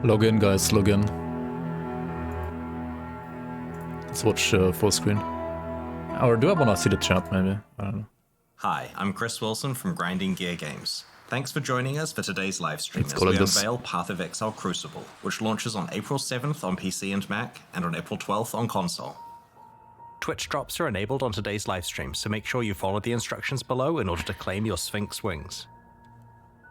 Log in, guys, log in. Let's watch full screen. Or do I want to see the chat, maybe? I don't know. Hi, I'm Chris Wilson from Grinding Gear Games. Thanks for joining us for today's live stream as we unveil Path of Exile Crucible, which launches on April 7th on PC and Mac, and on April 12th on console. Twitch drops are enabled on today's live stream, so make sure you follow the instructions below in order to claim your Sphinx wings.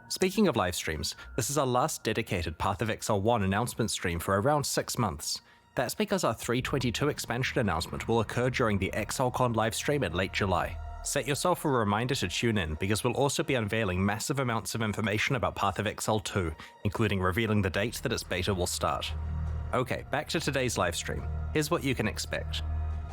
Speaking of live streams, this is our last dedicated Path of Exile 1 announcement stream for around 6 months. That's because our 3.22 expansion announcement will occur during the ExileCon livestream in late July. Set yourself a reminder to tune in, because we'll also be unveiling massive amounts of information about Path of Exile 2, including revealing the date that its beta will start. Okay, back to today's livestream. Here's what you can expect.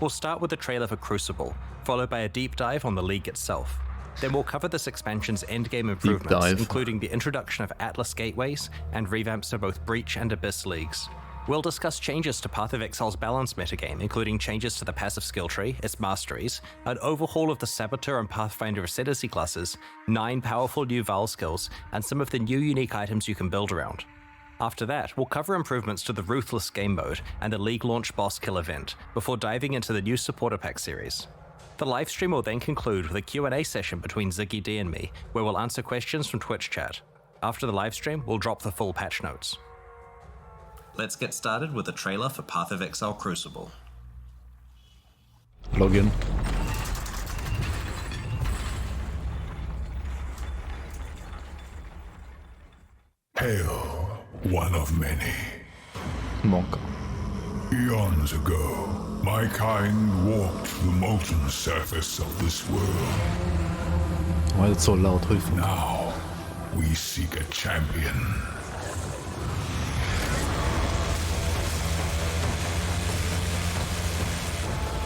We'll start with the trailer for Crucible, followed by a deep dive on the League itself. Then we'll cover this expansion's endgame improvements, including the introduction of Atlas gateways and revamps to both Breach and Abyss leagues. We'll discuss changes to Path of Exile's balance metagame, including changes to the passive skill tree, its masteries, an overhaul of the Saboteur and Pathfinder Ascendancy classes, 9 powerful new Vaal skills, and some of the new unique items you can build around. After that, we'll cover improvements to the Ruthless game mode and the League launch boss kill event, before diving into the new Supporter Pack series. The livestream will then conclude with a Q&A session between Ziggy D and me, where we'll answer questions from Twitch chat. After the livestream, we'll drop the full patch notes. Let's get started with the trailer for Path of Exile Crucible. Log in. Hail, one of many. Monk. Eons ago, my kind walked the molten surface of this world. Why is it so loud, Hilfe? Now, we seek a champion.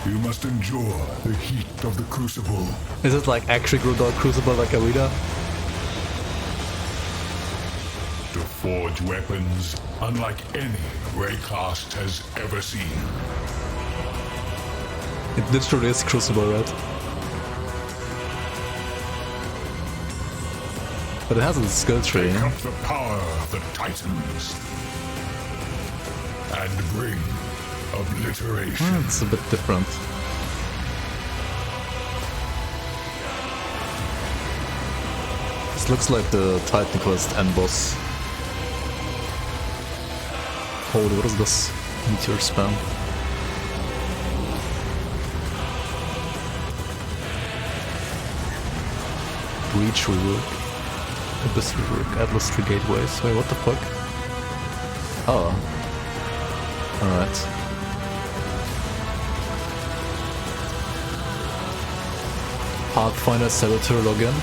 You must endure the heat of the Crucible. Is it like actually Crucible like Arena? To forge weapons unlike any Raycast has ever seen. It literally is Crucible, right? But it has a skill tree. Take up the power of the Titans and bring obliteration. It's a bit different. This looks like the Titan Quest end boss. Holy, what is this? Meteor spam. Breach rework. Abyss rework. Atlas 3 gateways. Wait, what the fuck? Oh. Alright. Pathfinder Saboteur login.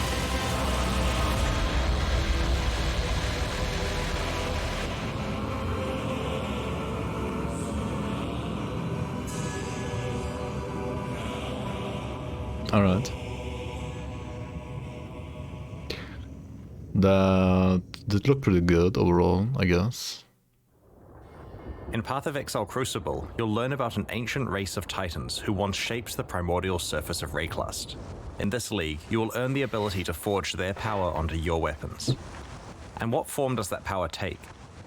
Alright. That did look pretty good overall, I guess. In Path of Exile Crucible, you'll learn about an ancient race of titans who once shaped the primordial surface of Raycast. In this league, you will earn the ability to forge their power onto your weapons. And what form does that power take?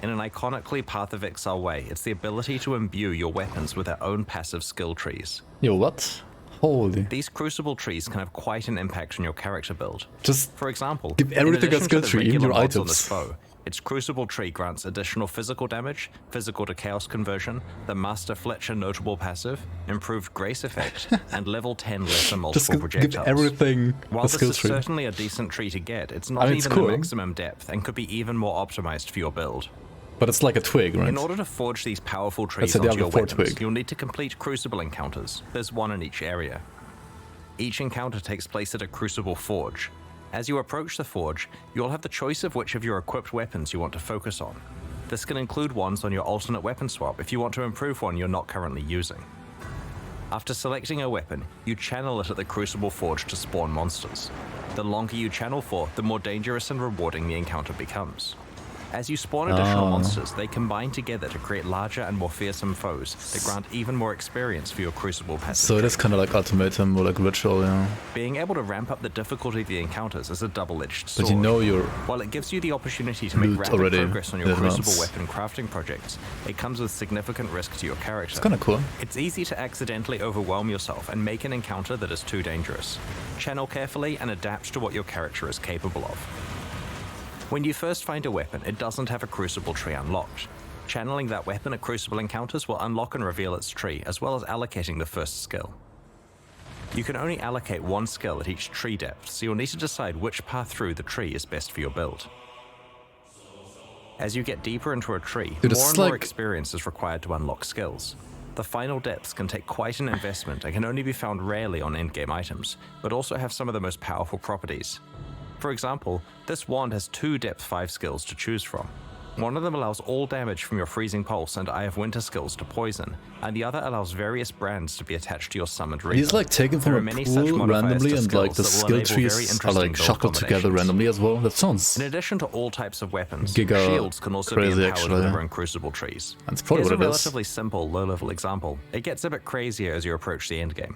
In an iconically Path of Exile way, it's the ability to imbue your weapons with their own passive skill trees. Yo, what? Holy. These Crucible trees can have quite an impact on your character build. Just for example, give everything a skill tree in your items. Its Crucible tree grants additional physical damage, physical to chaos conversion, the Master Fletcher notable passive, improved grace effect, and level 10 lesser multiple projectiles. Give everything While a this skill is tree. Certainly a decent tree to get, it's not even cool. the maximum depth and could be even more optimized for your build. But it's like a twig, right? In order to forge these powerful trees onto your weapons, twig. You'll need to complete Crucible encounters. There's one in each area. Each encounter takes place at a Crucible forge. As you approach the forge, you'll have the choice of which of your equipped weapons you want to focus on. This can include ones on your alternate weapon swap if you want to improve one you're not currently using. After selecting a weapon, you channel it at the Crucible forge to spawn monsters. The longer you channel for, the more dangerous and rewarding the encounter becomes. As you spawn additional monsters, they combine together to create larger and more fearsome foes that grant even more experience for your Crucible passive. So it is kind of like Ultimatum or like Ritual, yeah. Being able to ramp up the difficulty of the encounters is a double-edged sword. But you know your While it gives you the opportunity to make rapid progress on your Crucible weapon crafting projects, it comes with significant risk to your character. It's kind of cool. It's easy to accidentally overwhelm yourself and make an encounter that is too dangerous. Channel carefully and adapt to what your character is capable of. When you first find a weapon, it doesn't have a Crucible tree unlocked. Channeling that weapon at Crucible encounters will unlock and reveal its tree, as well as allocating the first skill. You can only allocate one skill at each tree depth, so you'll need to decide which path through the tree is best for your build. As you get deeper into a tree, more and more experience is required to unlock skills. The final depths can take quite an investment and can only be found rarely on endgame items, but also have some of the most powerful properties. For example, this wand has 2 depth 5 skills to choose from. One of them allows all damage from your Freezing Pulse and Eye of Winter skills to poison, and the other allows various brands to be attached to your summoned Reaper. He's like taken from a pool randomly, and like the skill trees are like shuffled together randomly as well. That sounds in addition to all types of weapons, shields can also be empowered with their own Crucible trees. That's probably what it is. Here's a relatively simple low-level example. It gets a bit crazier as you approach the endgame.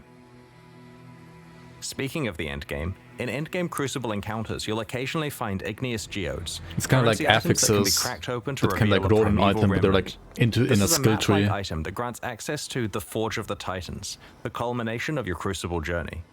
Speaking of the endgame, in endgame Crucible encounters, you'll occasionally find igneous geodes. It's kind of like affixes that can like roll an item, but they're like in a skill tree. This is a item that grants access to the Forge of the Titans, the culmination of your Crucible journey.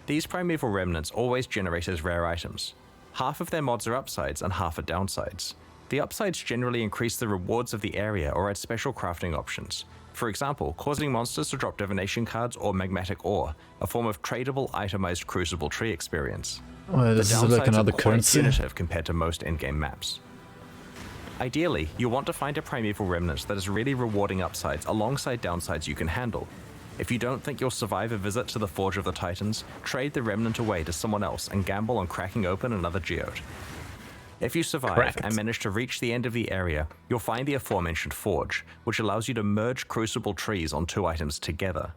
These primeval remnants always generate as rare items. Half of their mods are upsides and half are downsides. The upsides generally increase the rewards of the area or add special crafting options. For example, causing monsters to drop divination cards or magmatic ore, a form of tradable itemized Crucible tree experience. Well, this is like another currency. Punitive compared to most endgame maps. Ideally, you want to find a primeval remnant that is really rewarding upsides alongside downsides you can handle. If you don't think you'll survive a visit to the Forge of the Titans, trade the remnant away to someone else and gamble on cracking open another geode. If you survive and manage to reach the end of the area, you'll find the aforementioned Forge, which allows you to merge Crucible trees on 2 items together.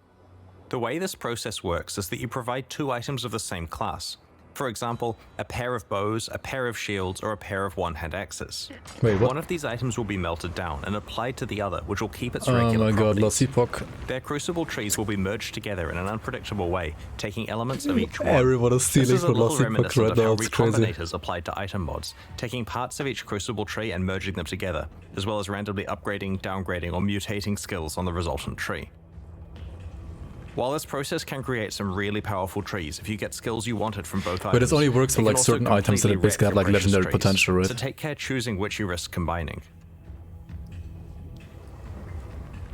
The way this process works is that you provide 2 items of the same class. For example, a pair of bows, a pair of shields, or a pair of one-hand axes. Wait, what? One of these items will be melted down and applied to the other, which will keep its regular properties. Oh my god, Lost Epoch. Their Crucible trees will be merged together in an unpredictable way, taking elements of each one. Everyone is stealing from Lost Epoch right now, it's crazy. Recombinators applied to item mods, taking parts of each Crucible tree and merging them together, as well as randomly upgrading, downgrading, or mutating skills on the resultant tree. While this process can create some really powerful trees if you get skills you wanted from both items, but it only works for like certain items that basically have like legendary potential, right? So take care choosing which you risk combining.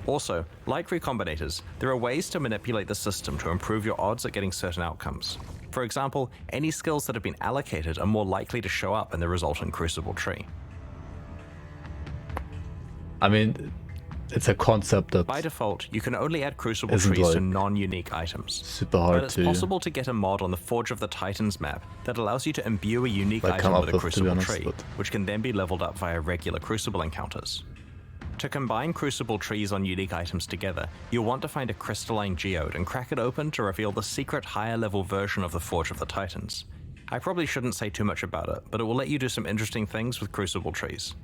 Also, like recombinators, there are ways to manipulate the system to improve your odds at getting certain outcomes. For example, any skills that have been allocated are more likely to show up in the resultant Crucible tree. I mean, it's a concept that by default, you can only add Crucible trees like to non-unique items. Super hard but it's possible to get a mod on the Forge of the Titans map that allows you to imbue a unique item with a Crucible tree, which can then be leveled up via regular Crucible encounters. To combine Crucible trees on unique items together, you'll want to find a crystalline geode and crack it open to reveal the secret higher level version of the Forge of the Titans. I probably shouldn't say too much about it, but it will let you do some interesting things with Crucible trees.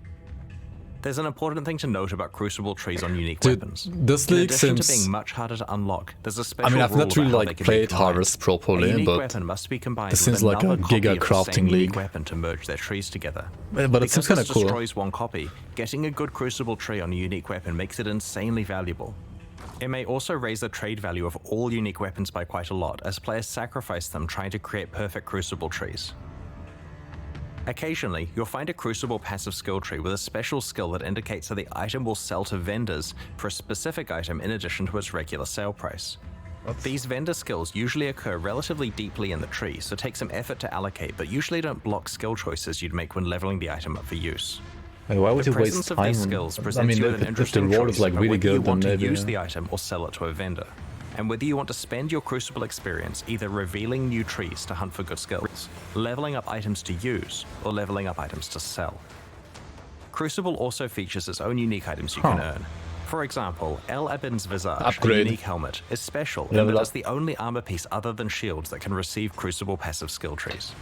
There's an important thing to note about Crucible trees on unique weapons. This league seems... In addition to being much harder to unlock, there's a special I mean, I've not really like played Harvest properly, but weapon must be combined this seems like a giga crafting league. Weapon to merge their trees together. But it seems kind of cool. Because this destroys one copy, getting a good Crucible tree on a unique weapon makes it insanely valuable. It may also raise the trade value of all unique weapons by quite a lot, as players sacrifice them trying to create perfect Crucible trees. Occasionally, you'll find a Crucible passive skill tree with a special skill that indicates that the item will sell to vendors for a specific item in addition to its regular sale price. These vendor skills usually occur relatively deeply in the tree, so take some effort to allocate, but usually don't block skill choices you'd make when leveling the item up for use. Wait, why would you waste time? I mean, if the reward is like really good, then maybe you use the item or sell it to a vendor. And whether you want to spend your Crucible experience either revealing new trees to hunt for good skills, leveling up items to use, or leveling up items to sell. Crucible also features its own unique items you can earn. For example, El Abin's Visage, a unique helmet, is special in that it's the only armor piece other than shields that can receive Crucible passive skill trees.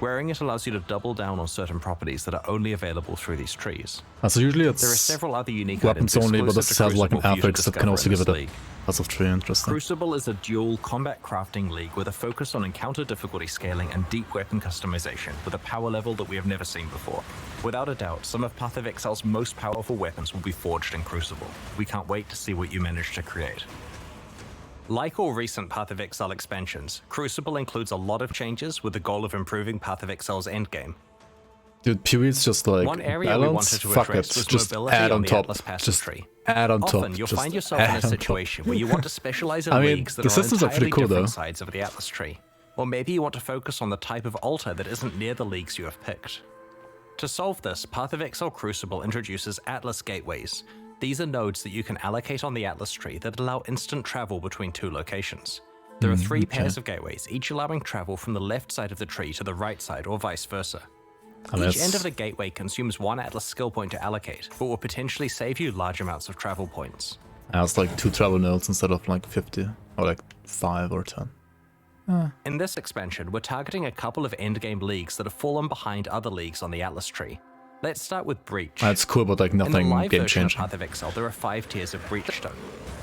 Wearing it allows you to double down on certain properties that are only available through these trees. So usually it's there are several other unique weapons items only, but this has like an affix that can also give it a league. lots of tree. Interesting. Crucible is a dual combat crafting league with a focus on encounter difficulty scaling and deep weapon customization with a power level that we have never seen before. Without a doubt, some of Path of Exile's most powerful weapons will be forged in Crucible. We can't wait to see what you manage to create. Like all recent Path of Exile expansions, Crucible includes a lot of changes with the goal of improving Path of Exile's endgame. Dude, Pewie's just like, one area balance? we wanted to Fuck address it, was just mobility add on the top, Atlas passive just tree. add on top. Often you'll find yourself in a situation where you want to specialize in leagues that the are on systems are entirely pretty cool, different though. sides of the Atlas tree. Or maybe you want to focus on the type of altar that isn't near the leagues you have picked. To solve this, Path of Exile Crucible introduces Atlas gateways. These are nodes that you can allocate on the Atlas tree that allow instant travel between two locations. There are three pairs of gateways, each allowing travel from the left side of the tree to the right side or vice versa. Each end of the gateway consumes one Atlas skill point to allocate, but will potentially save you large amounts of travel points. It's like 2 travel nodes instead of like 50, or like 5 or 10. In this expansion, we're targeting a couple of endgame leagues that have fallen behind other leagues on the Atlas tree. Let's start with Breach. That's cool, but like nothing in the live game version changing. of Path of Exile, there are 5 tiers of Breachstone.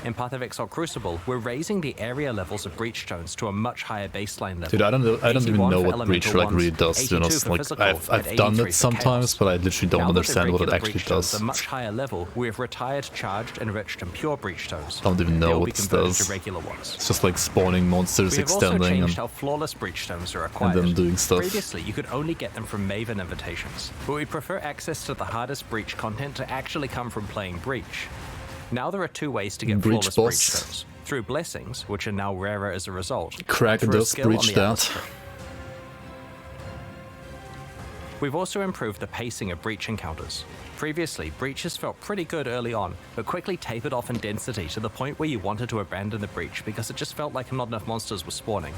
In Path of Exile Crucible, we're raising the area levels of Breachstones to a much higher baseline level. Dude, I don't even know what Breach like really does, to be 82 honest. for Like physical, I've and done 83 it for sometimes, chaos. but I literally don't Now that the understand what it regular actually Breachstones does. are much higher level, we have retired charged, enriched, and pure Breachstones. Don't even know They'll what be this converted does. to regular ones. It's just like spawning monsters, We have also extending, changed and how flawless Breachstones are acquired. then doing stuff. Previously, you could only get them from Maven invitations, but we prefer access to the hardest Breach content to actually come from playing Breach. Now there are 2 ways to get Breach flawless boss. Breachstones. Through blessings, which are now rarer as a result. Crack and through a does skill on breach the Atlas that. tree. We've also improved the pacing of Breach encounters. Previously, Breaches felt pretty good early on, but quickly tapered off in density to the point where you wanted to abandon the Breach because it just felt like not enough monsters were spawning.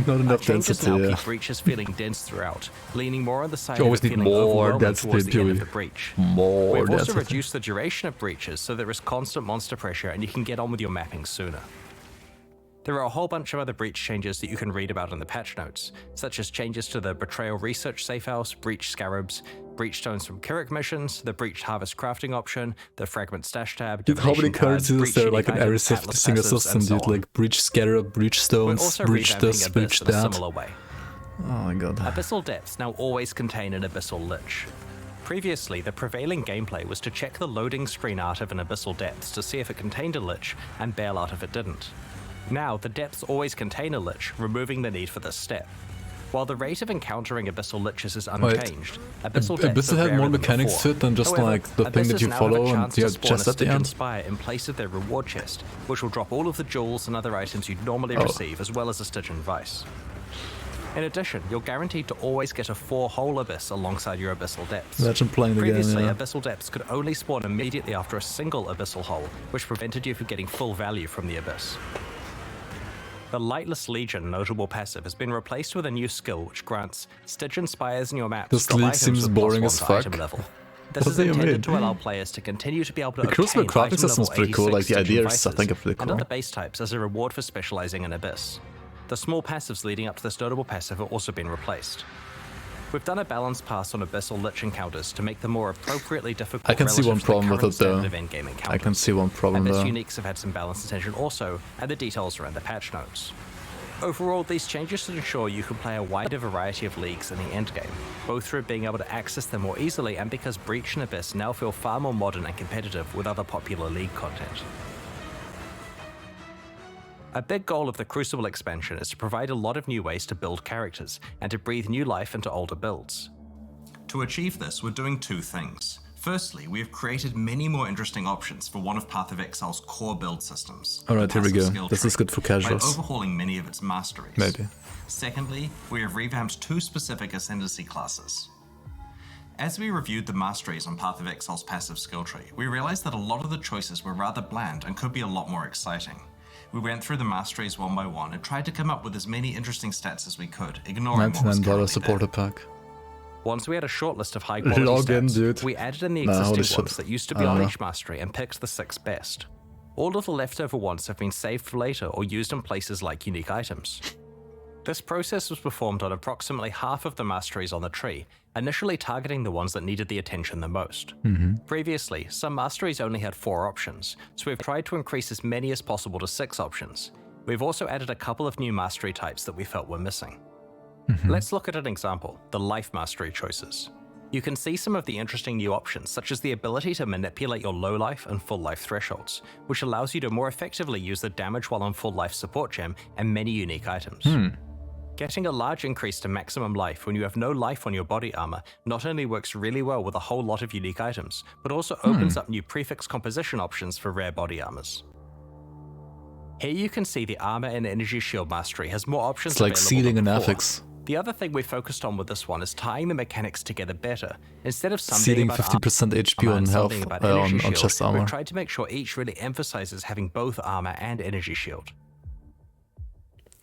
Not enough Changes density. now keep Breaches feeling dense throughout, leaning more on the side You always of need feeling more overwhelming density towards the end of to the Breach. More We've also density. reduced the duration of Breaches so there is constant monster pressure and you can get on with your mapping sooner. There are a whole bunch of other Breach changes that you can read about in the patch notes, such as changes to the Betrayal Research Safe House, Breach Scarabs, Breach Stones from Kirik missions, the Breach Harvest crafting option, the Fragment Stash tab, Dude, how many Divination cards, currencies is there Breach like an unique area items, 50 Atlas single passives, and system, so dude? on. Like Breach Scarab, Breach We're Stones, also Breach revamping this, Abyss Breach in a that. similar way. Oh my god. Abyssal Depths now always contain an Abyssal Lich. Previously, the prevailing gameplay was to check the loading screen art of an Abyssal Depths to see if it contained a Lich, and bail out if it didn't. Now, the depths always contain a Lich, removing the need for this step. While the rate of encountering Abyssal Liches is unchanged, Abyssal Depths Abyssal are had rarer more than mechanics before. to it than just However, like the thing that Abyssals you now have a follow and chance you to have spawn just a at the Stygian end. Spire in place of their reward chest, which will drop all of the jewels and other items you'd normally receive, as well as a Stygian Vice. In addition, you're guaranteed to always get a 4-hole Abyss alongside your Abyssal Depths. Imagine playing the game, Previously, yeah. Abyssal Depths could only spawn immediately after a single Abyssal Hole, which prevented you from getting full value from the Abyss. The Lightless Legion notable passive has been replaced with a new skill which grants Stygian Spires in your map. This league seems boring as fuck. This What is do you intended mean? to allow players to continue to be able to The Crucible obtain crafting item system is level pretty cool, like the 86 idea Stygian is, I think, Vices pretty and cool. other base types as a reward for specializing in Abyss. The small passives leading up to this notable passive have also been replaced. We've done a balanced pass on Abyssal Lich encounters to make them more appropriately difficult. I can see one relative to the problem with current it though. standard of endgame encounters. I can see one problem Abyss though. uniques have had some balance attention also, and the details are in the patch notes. Overall, these changes should ensure you can play a wider variety of leagues in the endgame, both through being able to access them more easily and because Breach and Abyss now feel far more modern and competitive with other popular league content. A big goal of the Crucible expansion is to provide a lot of new ways to build characters and to breathe new life into older builds. To achieve this, we're doing 2 things. Firstly, we have created many more interesting options for one of Path of Exile's core build systems. Alright, the here we passive go. skill This tree, is good for by casuals. overhauling many of its masteries. Maybe. Secondly, we have revamped 2 specific Ascendancy classes. As we reviewed the masteries on Path of Exile's passive skill tree, we realized that a lot of the choices were rather bland and could be a lot more exciting. We went through the masteries one by one and tried to come up with as many interesting stats as we could, ignoring what was $99 currently supporter there. pack. Once we had a short list of high-quality Log in, stats, dude. we added in the Nah, holy existing ones shit. that used to be on each mastery and picked the 6 best. All of the leftover ones have been saved for later or used in places like unique items. This process was performed on approximately half of the masteries on the tree, initially targeting the ones that needed the attention the most. Previously, some masteries only had 4 options, so we've tried to increase as many as possible to 6 options. We've also added a couple of new mastery types that we felt were missing. Let's look at an example, the life mastery choices. You can see some of the interesting new options, such as the ability to manipulate your low life and full life thresholds, which allows you to more effectively use the damage while on full life support gem and many unique items. Getting a large increase to maximum life when you have no life on your body armor not only works really well with a whole lot of unique items, but also opens up new prefix composition options for rare body armors. Here you can see the armor and energy shield mastery has more options. It's like sealing an affix. The other thing we focused on with this one is tying the mechanics together better. Instead of some sealing 50% HP on health on chest armor. We've tried to make sure each really emphasizes having both armor and energy shield.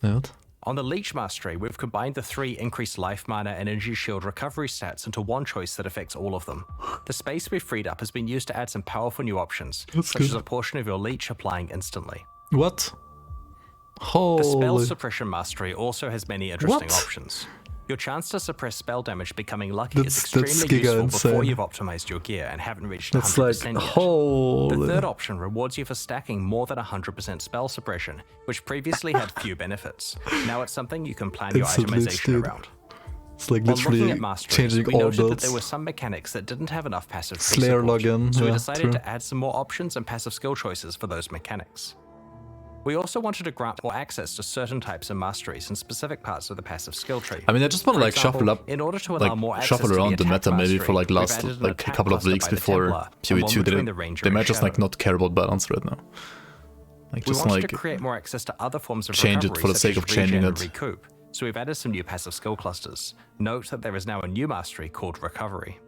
What? On the Leech Mastery, we've combined the 3 increased life mana and energy shield recovery stats into one choice that affects all of them. The space we've freed up has been used to add some powerful new options, such as a portion of your Leech applying instantly. What? Holy. The Spell Suppression Mastery also has many interesting options. Your chance to suppress spell damage becoming lucky is extremely useful before you've optimized your gear and haven't reached 100% yet. Holy. The third option rewards you for stacking more than 100% spell suppression, which previously had few benefits. Now it's something you can plan your itemization around. It's like literally changing all builds. That there were some mechanics that didn't have enough passive Slayer login. So we decided to add some more options and passive skill choices for those mechanics. We also wanted to grant more access to certain types of masteries in specific parts of the passive skill tree. I mean, I just want to like shuffle up, in order to allow more access shuffle around to the meta maybe for like last a couple of weeks before PoE2. They might just like not care about balance right now. Like just we wanted to create more access to other forms of change it for the sake of changing it. Recoup, so we've added some new passive skill clusters. Note that there is now a new mastery called Recovery.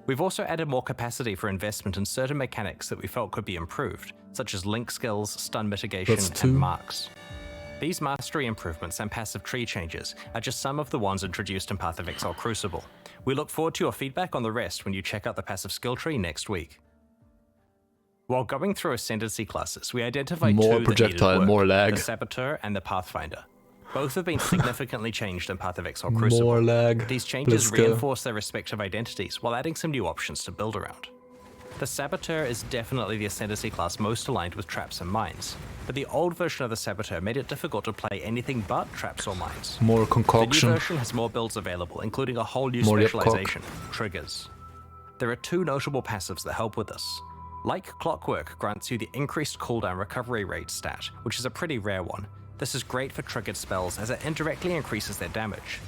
We've also added more capacity for investment in certain mechanics that we felt could be improved, such as link skills, stun mitigation, and marks. These mastery improvements and passive tree changes are just some of the ones introduced in Path of Exile Crucible. We look forward to your feedback on the rest when you check out the passive skill tree next week. While going through Ascendancy classes, we identified more two projectile, that needed work, more lag. the Saboteur and the Pathfinder. Both have been significantly changed in Path of Exile Crucible. More lag. These changes reinforce their respective identities while adding some new options to build around. The Saboteur is definitely the Ascendancy class most aligned with traps and mines, but the old version of the Saboteur made it difficult to play anything but traps or mines. More concoction. The new version has more builds available, including a whole new specialization, triggers. There are 2 notable passives that help with this. Like Clockwork grants you the increased cooldown recovery rate stat, which is a pretty rare one. This is great for triggered spells as it indirectly increases their damage.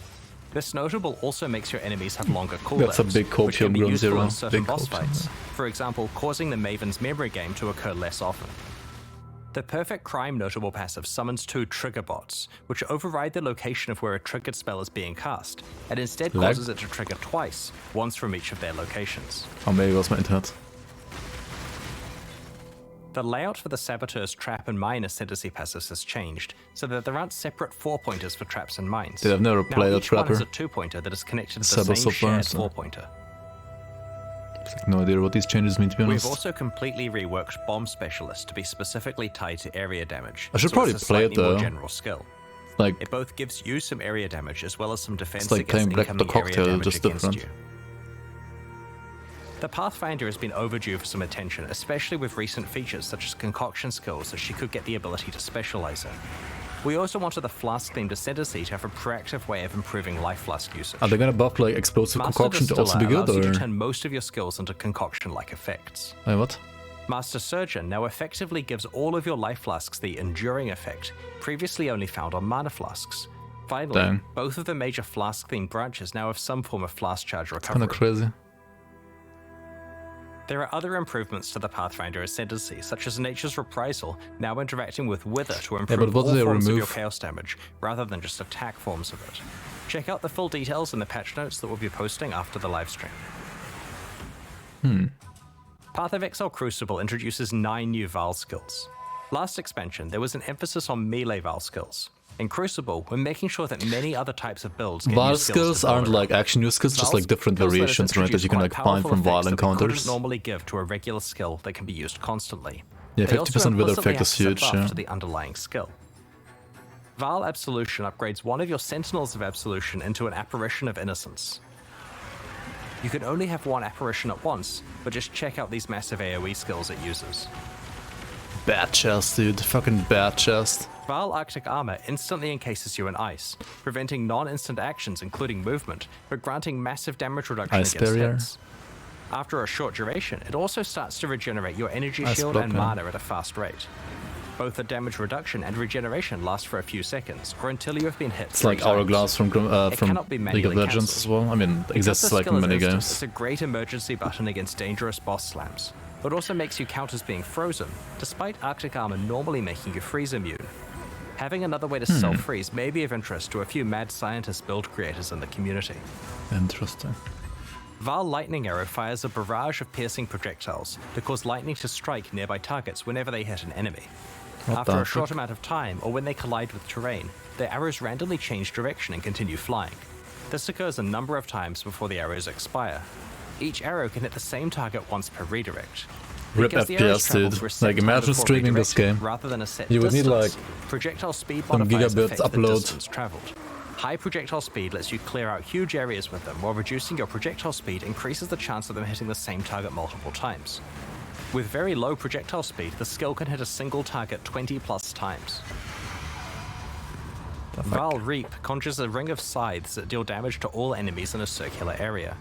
This notable also makes your enemies have longer cooldowns, That's a big copium ground zero. In certain boss fights, for example, causing the Maven's memory game to occur less often. The Perfect Crime notable passive summons 2 trigger bots, which override the location of where a triggered spell is being cast, and instead causes it to trigger twice, once from each of their locations. Oh, maybe it was my internet. The layout for the Saboteur's Trap and Mine Ascendancy passives has changed, so that there aren't separate 4-pointers for traps and mines. Dude, I've never played a Trapper. Each one has a 2-pointer that is connected to the same shared 4-pointer. Like no idea what these changes mean, to be honest. We've also completely reworked Bomb Specialist to be specifically tied to area damage. I should probably play it though. More general skill. Like, it both gives you some area damage as well as some defense it's like playing Black the Cocktail, just different. You. The Pathfinder has been overdue for some attention, especially with recent features such as concoction skills that she could get the ability to specialize in. We also wanted the Flask-themed Ascendancy to have a proactive way of improving life flask usage. Are they gonna buff like explosive concoction to also be good, or? You to turn most of your skills into concoction-like effects. Wait, what? Master Surgeon now effectively gives all of your life flasks the enduring effect, previously only found on mana flasks. Finally, both of the major flask-themed branches now have some form of flask charge recovery. Kinda crazy. There are other improvements to the Pathfinder Ascendancy, such as Nature's Reprisal, now interacting with Wither to improve all forms of your chaos damage, rather than just attack forms of it. Check out the full details in the patch notes that we'll be posting after the livestream. Path of Exile Crucible introduces 9 new Vaal skills. Last expansion, there was an emphasis on melee Vaal skills. In Crucible, we're making sure that many other types of builds get Vaal skills aren't like action use skills, just like different variations, right, that you can like find from Vaal encounters. Normally give to a regular skill that can be used constantly. Yeah, 50% wither effect is huge. To the underlying skill. Vaal Absolution upgrades one of your Sentinels of Absolution into an Apparition of Innocence. You can only have one apparition at once, but just check out these massive AoE skills it uses. Bad chest, dude. Fucking bad chest. Vaal Arctic Armor instantly encases you in ice, preventing non-instant actions including movement, but granting massive damage reduction Ice against barrier. hits. After a short duration, it also starts to regenerate your energy Ice shield block, and yeah. mana at a fast rate. Both the damage reduction and regeneration last for a few seconds, or until you have been hit. It's like Hourglass from cannot be League of manually Legends as well. I mean, it exists like in many games. It's a great emergency button against dangerous boss slams, but also makes you count as being frozen, despite Arctic Armor normally making you freeze immune. Having another way to self-freeze may be of interest to a few mad scientist build creators in the community. Interesting. Vaal Lightning Arrow fires a barrage of piercing projectiles that cause lightning to strike nearby targets whenever they hit an enemy. After a short amount of time, or when they collide with terrain, their arrows randomly change direction and continue flying. This occurs a number of times before the arrows expire. Each arrow can hit the same target once per redirect. Rip Because the arrows FPS, travel dude. through a set Like, time imagine before streaming this redirection, game. rather than a set You would need, distance, like, projectile speed some modifiers gigabit affect the upload. distance traveled. High projectile speed lets you clear out huge areas with them, while reducing your projectile speed increases the chance of them hitting the same target multiple times. With very low projectile speed, the skill can hit a single target 20 plus times. Vaal Reap conjures a ring of scythes that deal damage to all enemies in a circular area.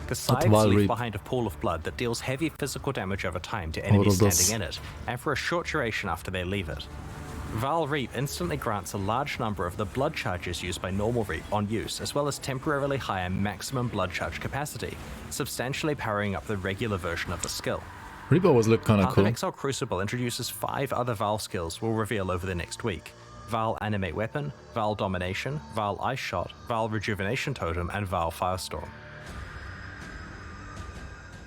The scythes Vaal leave Reap? behind a pool of blood that deals heavy physical damage over time to enemies does standing in it, and for a short duration after they leave it. Vaal Reap instantly grants a large number of the blood charges used by normal Reap on use, as well as temporarily higher maximum blood charge capacity, substantially powering up the regular version of the skill. Reap always looked kinda Path of cool. Exile Crucible introduces 5 other Vaal skills we'll reveal over the next week. Vaal Animate Weapon, Vaal Domination, Vaal Ice Shot, Vaal Rejuvenation Totem, and Vaal Firestorm.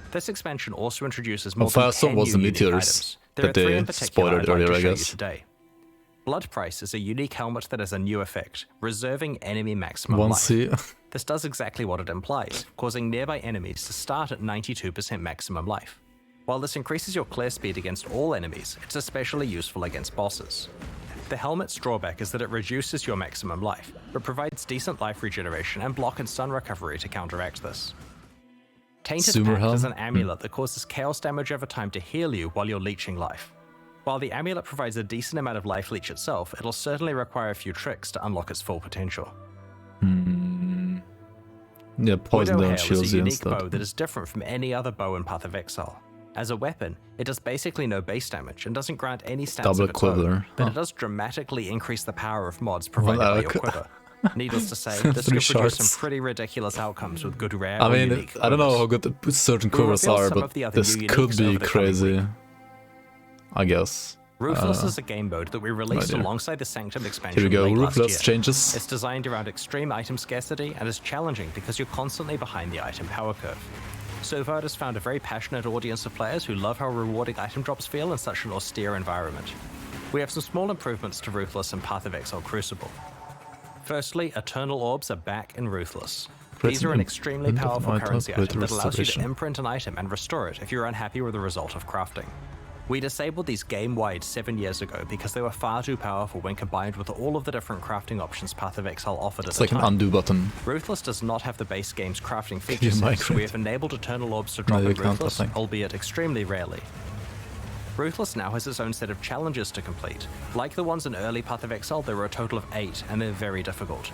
This expansion also introduces more than 10 Firestorm was new the unique meteors items. There are that 3 they in particular spoiled I'd like earlier, to I show you guess. today. Blood Price is a unique helmet that has a new effect, reserving enemy maximum life. 1C. This does exactly what it implies, causing nearby enemies to start at 92% maximum life. While this increases your clear speed against all enemies, it's especially useful against bosses. The helmet's drawback is that it reduces your maximum life, but provides decent life regeneration and block and stun recovery to counteract this. Tainted Sumer Pact is Helm? an amulet that causes chaos damage over time to heal you while you're leeching life. While the amulet provides a decent amount of life leech itself, it'll certainly require a few tricks to unlock its full potential. Yeah, poison Widow damage Hail is shields a you and unique bow stuff. that is different from any other bow in Path of Exile. As a weapon, it does basically no base damage and doesn't grant any stats Double of its own, quiver. but Huh. it does dramatically increase the power of mods provided by your arc. quiver. Needless to say, this 3 could produce some shards. pretty ridiculous outcomes with good rare I or mean, unique I don't know how quivers. good the certain We'll quivers reveal are, some but of the other this new could uniques be over the coming crazy. week. I guess. Ruthless is a game mode that we released idea. alongside the Sanctum expansion Here we go, late last Ruthless year. changes. It's designed around extreme item scarcity and is challenging because you're constantly behind the item power curve. So far, it has found a very passionate audience of players who love how rewarding item drops feel in such an austere environment. We have some small improvements to Ruthless and Path of Exile Crucible. Firstly, Eternal Orbs are back in Ruthless. These are an extremely powerful currency item that allows you to imprint an item and restore it if you're unhappy with the result of crafting. We disabled these game-wide 7 years ago because they were far too powerful when combined with all of the different crafting options Path of Exile offered at It's the like an time. undo button. Ruthless does not have the base game's crafting you features, so migrate? we have enabled Eternal Orbs to drop No, in you can't, I Ruthless, think. albeit extremely rarely. Ruthless now has its own set of challenges to complete. Like the ones in early Path of Exile, there are a total of 8, and they're very difficult.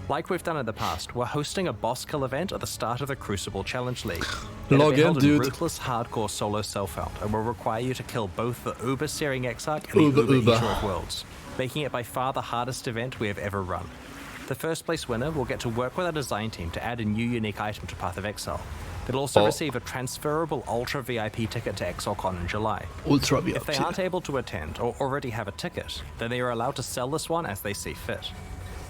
Like we've done in the past, we're hosting a boss kill event at the start of the Crucible Challenge League. It'll Log be in, held dude. Ruthless hardcore solo self-found, and will require you to kill both the Uber Searing Exarch and Uber, the Uber Uber. Eater of Worlds, making it by far the hardest event we have ever run. The first place winner will get to work with our design team to add a new unique item to Path of Exile. They'll also receive a transferable Ultra VIP ticket to ExileCon in July. Ultra If they aren't able to attend or already have a ticket, then they are allowed to sell this one as they see fit.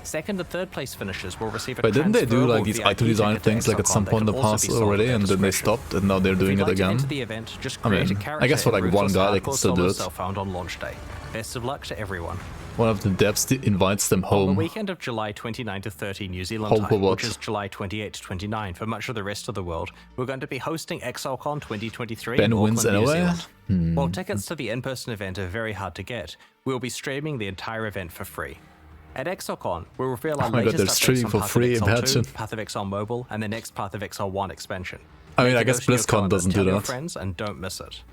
Second and third place finishers will receive a But didn't they do transferable like these VIP item design ticket to things like at ExileCon some that point in the can also past be sold already at and then they discretion. stopped and now they're If doing you'd it like to again? enter the event, just I create mean, a character I guess for in like one Ruthless guy they can Hardcore still do Solo it. Self-found on launch day. Best of luck to everyone. One of the devs invites them home. On the weekend of July 29 to 30 New Zealand time, which is July 28 to 29 for much of the rest of the world, we're going to be hosting ExileCon 2023 in Auckland, New Zealand. While tickets to the in-person event are very hard to get, we'll be streaming the entire event for free. At ExileCon, we'll reveal our latest updates on Path of Exile 2, Path of Exile Mobile, and the next Path of Exile 1 expansion. I mean, I guess BlizzCon doesn't do that. Tell your friends and don't miss it.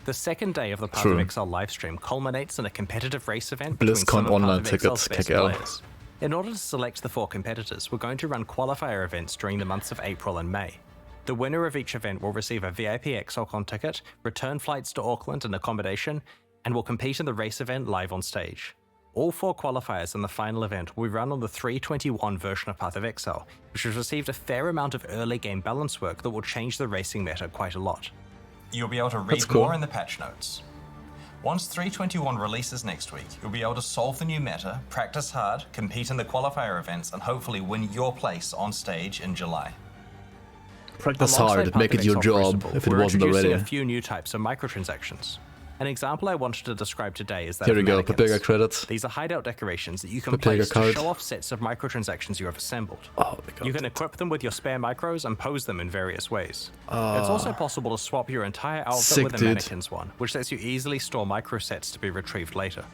The second day of the Path of Exile livestream culminates in a competitive race event between some of online Path of Exile's tickets, best players. In order to select the 4 competitors, we're going to run qualifier events during the months of April and May. The winner of each event will receive a VIP ExileCon ticket, return flights to Auckland and accommodation, and will compete in the race event live on stage. All 4 qualifiers in the final event will be run on the 3.21 version of Path of Exile, which has received a fair amount of early game balance work that will change the racing meta quite a lot. You'll be able to read more in the patch notes. Once 3.21 releases next week, you'll be able to solve the new meta, practice hard, compete in the qualifier events, and hopefully win your place on stage in July. Practice hard, make it your job if it wasn't already. We're introducing a few new types of microtransactions. An example I wanted to describe today is that Here we go, Papega credits. These are hideout decorations that you can place to show off sets of microtransactions you have assembled. You can equip them with your spare micros and pose them in various ways. It's also possible to swap your entire outfit with a mannequin's one, which lets you easily store micro sets to be retrieved later.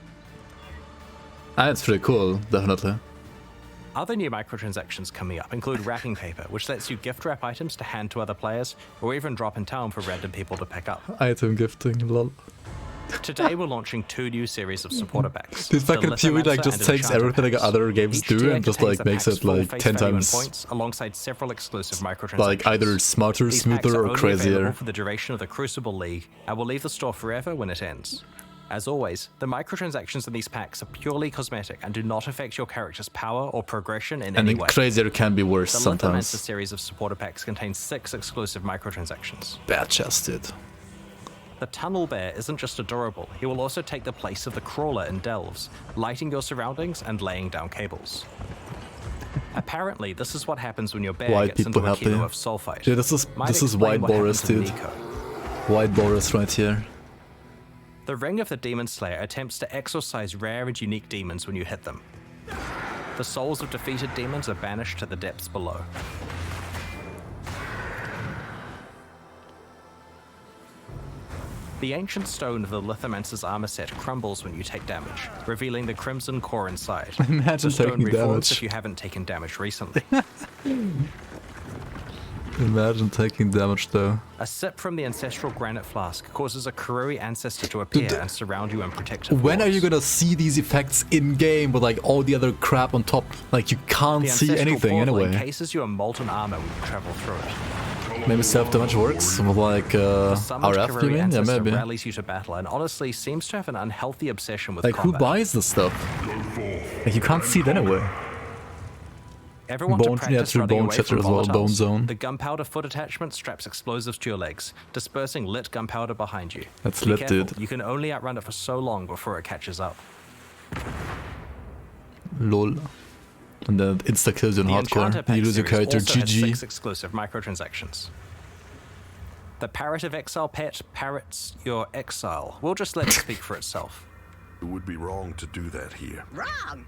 That's pretty cool, definitely. Other new microtransactions coming up include wrapping paper, which lets you gift wrap items to hand to other players, or even drop in town for random people to pick up. Item gifting, lol. Today we're launching 2 new series of supporter packs. This fucking PoE like just takes everything like other games do and just like makes it like 10 times points, alongside several exclusive microtransactions. Like either smarter, smoother, or crazier. For the duration of the Crucible League, and will leave the store forever when it ends. As always, the microtransactions in these packs are purely cosmetic and do not affect your character's power or progression in any way. And crazier can be worse sometimes. The series of supporter packs contains 6 exclusive microtransactions. Bad-chested. The Tunnel Bear isn't just adorable, he will also take the place of the Crawler in Delves, lighting your surroundings and laying down cables. Apparently, this is what happens when your bear gets into a kilo of sulfite. Yeah, this is White Boris, dude. White Boris right here. The Ring of the Demon Slayer attempts to exorcise rare and unique demons when you hit them. The souls of defeated demons are banished to the depths below. The ancient stone of the Lithomancer's armor set crumbles when you take damage, revealing the crimson core inside. Imagine the stone taking damage. If you haven't taken damage recently. Imagine taking damage though. A sip from the ancestral granite flask causes a Karui ancestor to appear and surround you in protective When walls. are you gonna see these effects in game with like all the other crap on top? Like you can't see anything anyway. Encases you in molten armor when you travel through it. Maybe self-damage works with like RF, you mean? Yeah, maybe. Rallies you to battle and honestly seems to have an unhealthy obsession with like combat. who buys this stuff? Like you can't see it anyway. Everyone Bone, yeah, through Bone Chatter as well, Bone Zone. The gunpowder foot attachment straps explosives to your legs, dispersing lit gunpowder behind you. That's lit, dude. You can only outrun it for so long before it catches up. Lol. And then it insta-kills you in hardcore. You lose your character, GG. 6 exclusive microtransactions. The Parrot of Exile pet parrots your exile. We'll just let it speak for itself. It would be wrong to do that here. Wrong!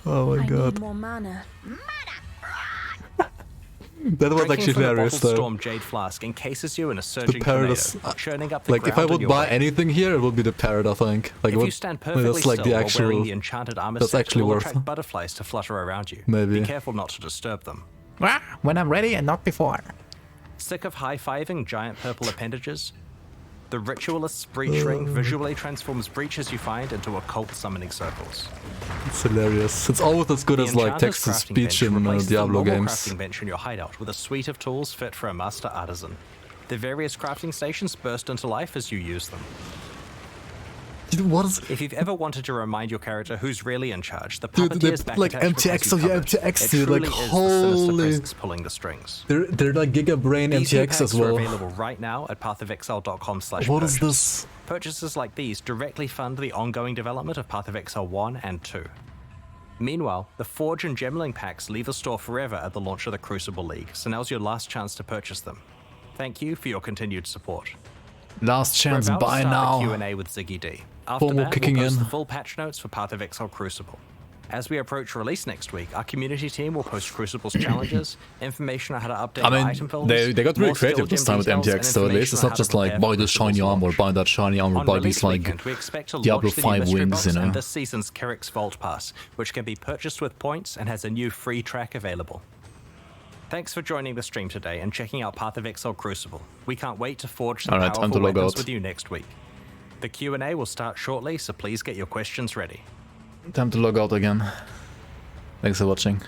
Oh my god. I need more mana. That was actually hilarious though. Storm Jade Flask encases you in a surging tornado, churning up the like if I would buy anything here, it would be the Parrot, I think. Like if you stand perfectly that's like the actual. wearing the enchanted armor that's actually worth attract butterflies to flutter around you. Maybe. Be careful not to disturb them. When I'm ready and not before. Sick of high-fiving giant purple appendages? The Ritualist's Breach Ring visually transforms breaches you find into occult summoning circles. It's hilarious. It's almost as good as like text-to-speech in Diablo games. Crafting bench in your hideout with a suite of tools fit for a master artisan. The various crafting stations burst into life as you use them. Dude, what is... If you've ever wanted to remind your character who's really in charge, the puppeteer's back like MTX, yeah, MTX, dude, like holy... pulling the strings. They're like Giga Brain MTX as well. These are available right now at pathofexile.com/purchase. What is this? Purchases like these directly fund the ongoing development of Path of Exile 1 and 2. Meanwhile, the Forge and Gemling packs leave the store forever at the launch of the Crucible League, so now's your last chance to purchase them. Thank you for your continued support. Last chance, buy now. Q&A with Ziggy D. After FOMO that, kicking we'll post in. the full patch notes for Path of Exile Crucible. As we approach release next week, our community team will post Crucible's challenges, information on how to update item filters. They got really creative this time with MTX, so at least it's not just like buy this shiny armor, buy that shiny armor, buy these like Diablo 5 wings, you know. And this season's Kerrick's Vault Pass, which can be purchased with points and has a new free track available. Thanks for joining the stream today and checking out Path of Exile Crucible. We can't wait to forge some powerful weapons with you next week. The Q&A will start shortly, so please get your questions ready. Time to log out again. Thanks for watching.